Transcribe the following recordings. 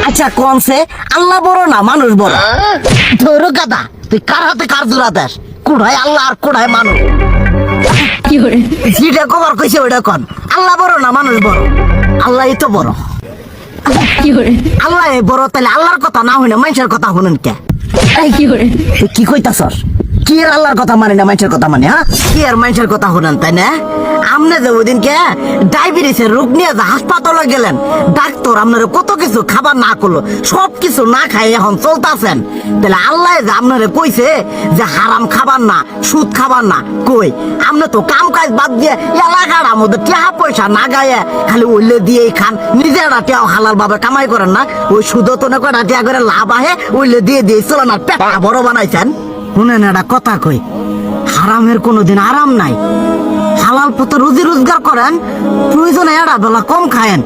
আচ্ছা কোনছে আল্লাহ বড় না মানুষ বড়? ধরো গাদা, তুই কার হাতে কার জোড়া দেশ? কোড়ায় আল্লাহ আর কোড়ায় মানুষ। যেটা কবার কইছে ওইটা কন। আল্লাহ বড় না মানুষ বড়? আল্লাহই তো বড়। আল্লাহ বড়, তাহলে আল্লাহর কথা না হইনা মানুষের কথা শুনেন কে? তুই কি কইতাছস? কি আর আল্লাহর কথা মানে না মানুষের কথা মানে? হ্যাঁ, কি আর মানুষের কথা শুনেন তাই না? আমনে যে ওই দিনকে ডায়াবেটিসের রোগ নিয়ে যে হাসপাতালে গেলেন, ডাক্তার আপনার কত কিছু খাবার না করলো, সব কিছু না খাই এখন চলতেছেন। তাহলে আল্লাহ যে আপনারে কইছে যে হারাম খাবার না, সুদ খাবার না, কই আপনি তো কাম কাজ বাদ দিয়ে এলাকার মধ্যে টাকা পয়সা না গায়ে খালি ওইলে দিয়েই খান, নিজেরা টেও হালাল ভাবে কামাই করেন না, ওই সুদও তো না করে টাকা করে লাভ আহে ওইলে দিয়ে দিয়ে চলেন আর পেটটা বড় বানাইছেন। শুনেন একটা কথা কই, হারামের কোনোদিন আরাম নাই। হালাল পথে রুজি রোজগার করেন, প্রয়োজনে এড়া বেলা কম খায়েন,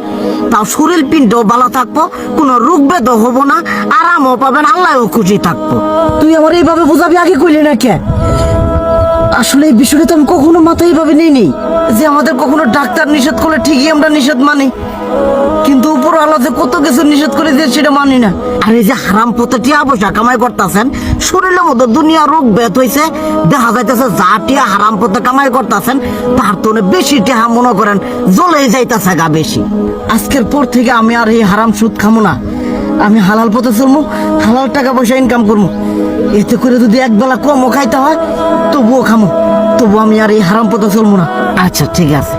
তাও শরীর পিণ্ডও ভালো থাকবো, কোনো রোগ বেদও হবো না, আরামও পাবেন, আল্লাহও খুশি থাকবো। তুই আমার এইভাবে বুঝাবি আগে কইলি না কে? আসলে এই বিষয়টা তো আমি কখনো মাথায় এইভাবে নিইনি যে আমাদের কখনো ডাক্তার নিষেধ করলে ঠিকই আমরা নিষেধ মানি, কিন্তু উপর আল্লাহ যে কত কিছু নিষেধ করে দিয়ে সেটা মানি না। আর এই যে হারাম পথে টিয়া পয়সা কামাই করতেছেন, শরীরের মধ্যে দুনিয়া রোগ ব্যাত হয়েছে, দেখা যাইতেছে যা টিয়া হারাম পথে কামাই করতেছেন তার তো বেশি টিয়া মনে করেন জ্বলে যাইতেছে গা বেশি। আজকের পর থেকে আমি আর এই হারাম সুদ খামো না, আমি হালাল পথে চলবো, হালাল টাকা পয়সা ইনকাম করবো। এতে করে যদি একবেলা কমও খাইতে হয় তবুও খামো, তবু আমি আর এই হারাম পথে চলবো না। আচ্ছা ঠিক আছে।